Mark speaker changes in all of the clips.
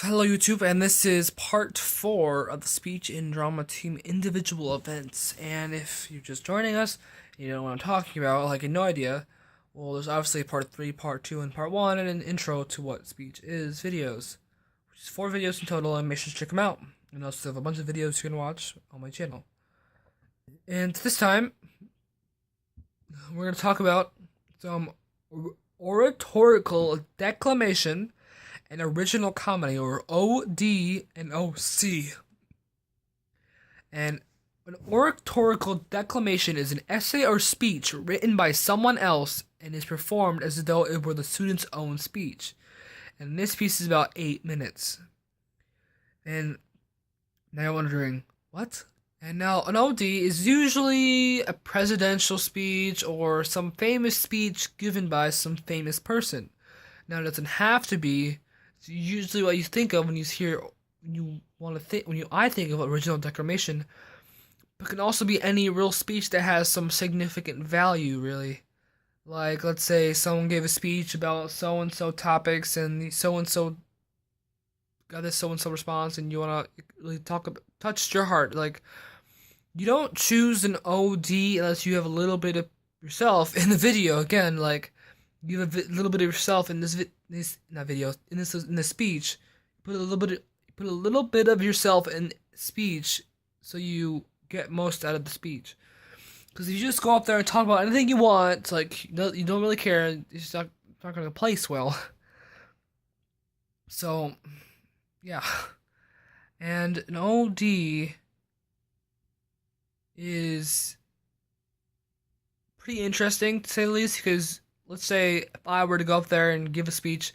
Speaker 1: Hello YouTube, and this is part 4 of the speech and drama team individual events. And if you're just joining us, you know what I'm talking about, like no idea, well, there's obviously part 3, part 2, and part 1, and an intro to what speech is videos, which is 4 videos in total, and make sure to check them out. And I also have a bunch of videos you can watch on my channel. And this time, we're going to talk about some oratorical declamation and original comedy, or OD and OC. And an oratorical declamation is an essay or speech written by someone else and is performed as though it were the student's own speech. And this piece is about 8 minutes. And now you're wondering, what? And now an OD is usually a presidential speech or some famous speech given by some famous person. Now it doesn't have to be. It's usually what you think of when you hear, I think of original declamation, but it can also be any real speech that has some significant value, really. Like, let's say someone gave a speech about so and so topics, and so and so got this so and so response, and you wanna really touched your heart. Like, you don't choose an OD unless you have a little bit of yourself in the video. Again, like, you have a little bit of yourself in this not video in this speech. Put a little bit of yourself in speech, so you get most out of the speech. Because if you just go up there and talk about anything you want, it's like you don't really care. It's not going to place well. So, yeah, and an OD is pretty interesting to say the least, because let's say if I were to go up there and give a speech,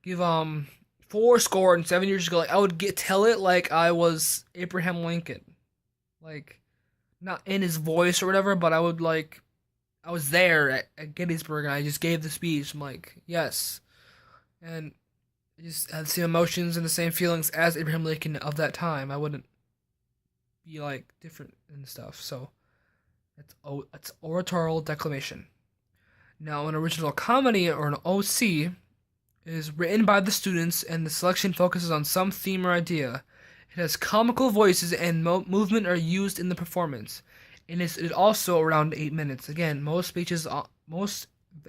Speaker 1: give 4 score and 7 years ago, like I would tell it like I was Abraham Lincoln, like not in his voice or whatever, but I would like I was there at Gettysburg and I just gave the speech. I'm like, yes, and I just had the same emotions and the same feelings as Abraham Lincoln of that time. I wouldn't be like different and stuff. So it's oratorical declamation. Now, an original comedy, or an OC, is written by the students and the selection focuses on some theme or idea. It has comical voices and movement are used in the performance. And it's also around 8 minutes. Again, most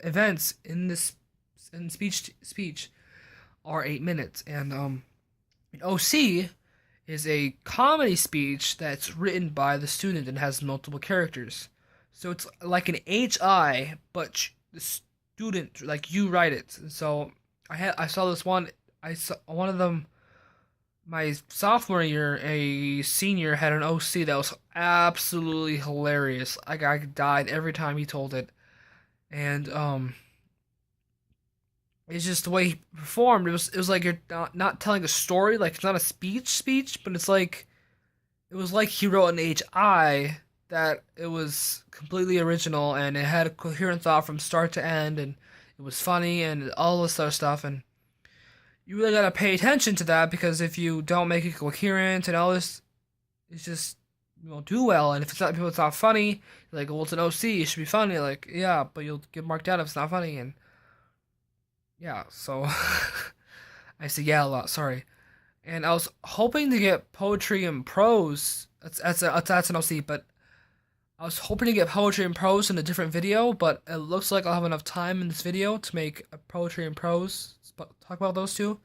Speaker 1: events in this speech are 8 minutes. And an OC is a comedy speech that's written by the student and has multiple characters. So it's like an HI, but the student, like, you write it. So I saw this one. I saw one of them my sophomore year. A senior had an OC that was absolutely hilarious. Like, I died every time he told it. And it's just the way he performed. It was like you're not telling a story. Like, it's not a speech, but it's like it was like he wrote an HI that it was completely original and it had a coherent thought from start to end, and it was funny and all this other stuff. And you really gotta pay attention to that, because if you don't make it coherent and all this, it's just, you won't do well. And if it's not funny, you're like, well, it's an OC, it should be funny. Like, yeah, but you'll get marked out if it's not funny. And yeah, so I say yeah a lot. Sorry. And I was hoping to get poetry and prose. That's an OC, but I was hoping to get poetry and prose in a different video, but it looks like I'll have enough time in this video to make a poetry and prose, talk about those two.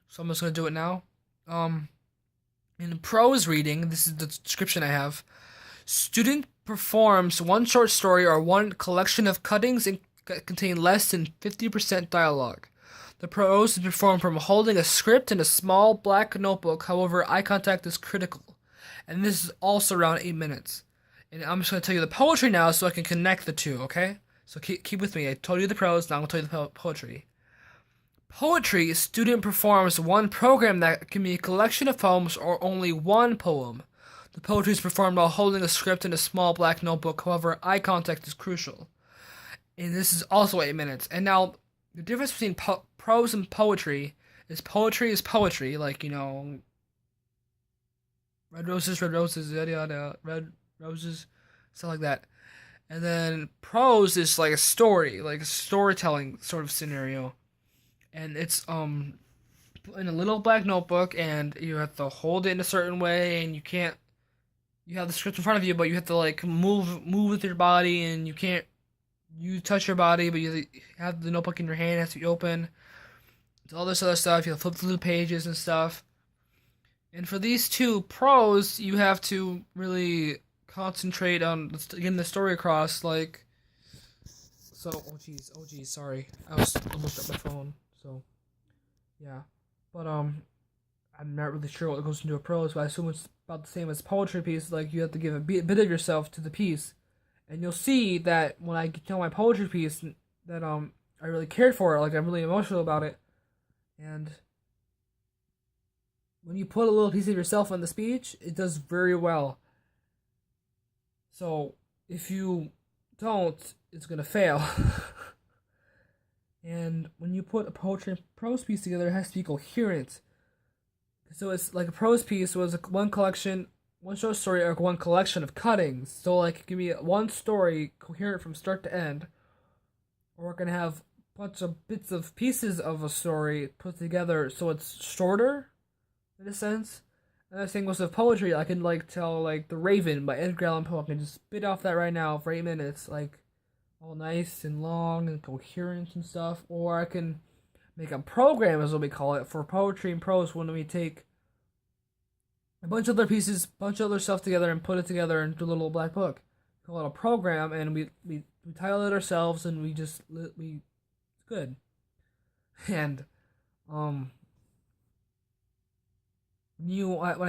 Speaker 1: So I'm just gonna do it now. In prose reading, this is the description I have. Student performs one short story or one collection of cuttings and contain less than 50% dialogue. The prose is performed from holding a script in a small black notebook. However, eye contact is critical, and this is also around 8 minutes. And I'm just going to tell you the poetry now so I can connect the two, okay? So keep with me. I told you the prose, now I'm going to tell you the poetry. Poetry, student performs one program that can be a collection of poems or only one poem. The poetry is performed while holding a script in a small black notebook. However, eye contact is crucial. And this is also 8 minutes. And now, the difference between prose and poetry is poetry, like, you know, red roses, yada yada, red roses, stuff like that. And then prose is like a story, like a storytelling sort of scenario. And it's in a little black notebook, and you have to hold it in a certain way, and you can't. You have the script in front of you, but you have to like move with your body, and you can't. You touch your body, but you have the notebook in your hand. It has to be open. It's all this other stuff. You have to flip through the pages and stuff. And for these two pros, you have to really concentrate on getting the story across. Like, so, oh geez, sorry, I was almost at my phone. So, yeah, but I'm not really sure what goes into a prose, but I assume it's about the same as poetry piece. Like, you have to give a bit of yourself to the piece, and you'll see that when I tell my poetry piece that I really cared for it. Like, I'm really emotional about it, and when you put a little piece of yourself in the speech, it does very well. So if you don't, it's gonna fail. And when you put a poetry and prose piece together, it has to be coherent. So it's like a prose piece was one collection, one short story, or one collection of cuttings. So like it can be one story coherent from start to end, or it can have a bunch of bits of pieces of a story put together so it's shorter in a sense. Another thing was with poetry, I can like tell like The Raven by Edgar Allan Poe. I can just spit off that right now for 8 minutes, like all nice and long and coherent and stuff. Or I can make a program, as what we call it, for poetry and prose when we take a bunch of other pieces, bunch of other stuff together and put it together into a little black book. We call it a program, and we title it ourselves, and we it's good. And when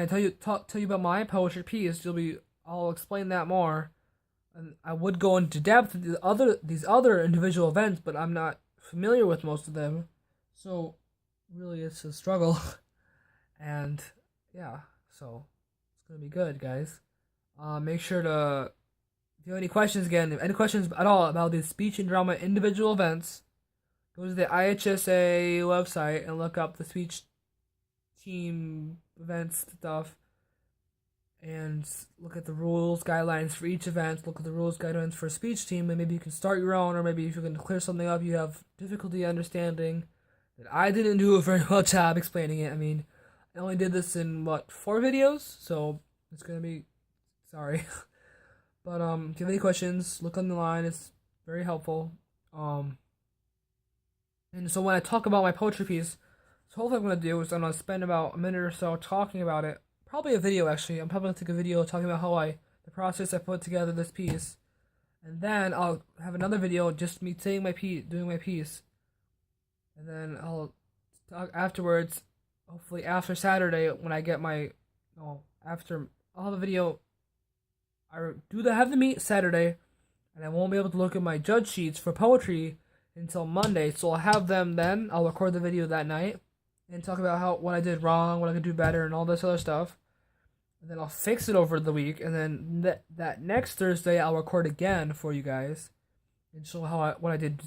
Speaker 1: I tell you about my poetry piece, I'll explain that more, and I would go into depth with these other individual events, but I'm not familiar with most of them, so really it's a struggle. And yeah, so it's gonna be good, guys. Make sure to, if you have any questions, again, if any questions at all about these speech and drama individual events, go to the IHSA website and look up the speech team events stuff, and look at the rules guidelines for each event. Look at the rules guidelines for a speech team, and maybe you can start your own, or maybe if you're going to clear something up you have difficulty understanding that I didn't do a very well job explaining it. I mean, I only did this in 4 videos, so it's gonna be sorry. But if you have any questions, look on the line. It's very helpful. And so when I talk about my poetry piece, so hopefully I'm going to do is I'm going to spend about a minute or so talking about it. Probably a video, actually. I'm probably going to take a video talking about the process I put together this piece. And then I'll have another video just me saying doing my piece. And then I'll talk afterwards, hopefully after Saturday when I get I'll have a video. Have the meet Saturday, and I won't be able to look at my judge sheets for poetry until Monday, so I'll have them then. I'll record the video that night and talk about what I did wrong, what I could do better, and all this other stuff. And then I'll fix it over the week, and then that next Thursday I'll record again for you guys and show what I did.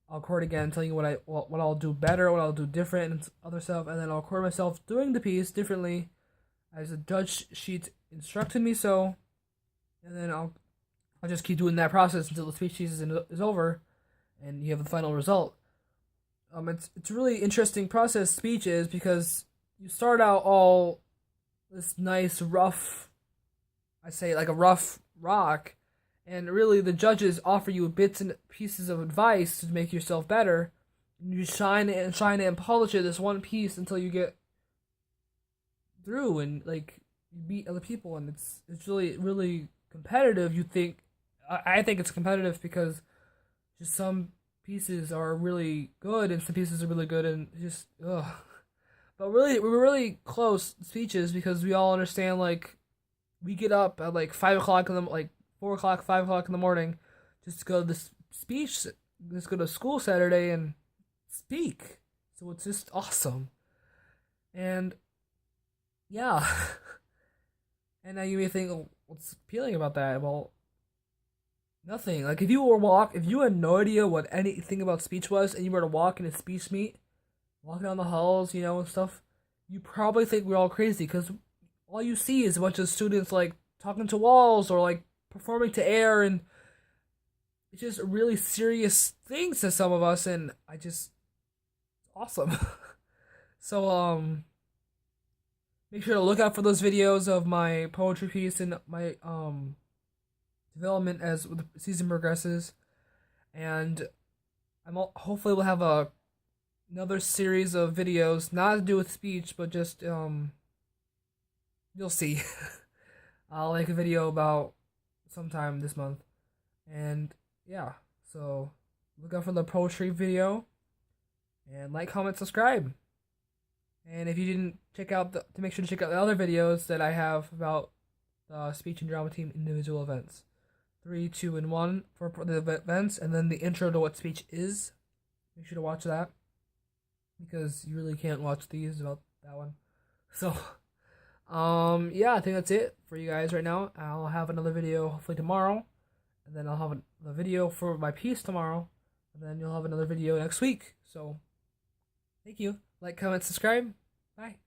Speaker 1: I'll record again, telling you what I'll do better, what I'll do different, and other stuff. And then I'll record myself doing the piece differently, as the judge sheet instructed me so. And then I'll just keep doing that process until the speech piece is over, and you have the final result. It's a really interesting process, speech is, because you start out all this nice rough, I say like a rough rock, and really the judges offer you bits and pieces of advice to make yourself better, and you shine it and polish it, this one piece, until you get through and like you beat other people. And it's really really competitive. I think it's competitive because just some pieces are really good and some pieces are really good, and just ugh. But really, we were really close speeches because we all understand, like, we get up at like 5 o'clock like 4 o'clock, 5 o'clock in the morning, just to go to this speech, just go to school Saturday and speak. So it's just awesome. And yeah. And now you may think, oh, what's appealing about that? Well, nothing. Like, if you had no idea what anything about speech was, and you were to walk in a speech meet, walking down the halls, and stuff, you probably think we're all crazy, because all you see is a bunch of students, like, talking to walls, or, like, performing to air, and it's just really serious things to some of us, and it's awesome. So make sure to look out for those videos of my poetry piece and my development as the season progresses. And hopefully we'll have another series of videos not to do with speech, but just you'll see. I'll make a video about sometime this month. And yeah, so look out for the poetry video and like, comment, subscribe. And if you didn't check out to make sure to check out the other videos that I have about the speech and drama team individual events. 3, 2, and 1 for the events, and then the intro to what speech is. Make sure to watch that because you really can't watch these without that one. So, yeah, I think that's it for you guys right now. I'll have another video hopefully tomorrow, and then I'll have a video for my piece tomorrow, and then you'll have another video next week. So, thank you. Like, comment, subscribe. Bye.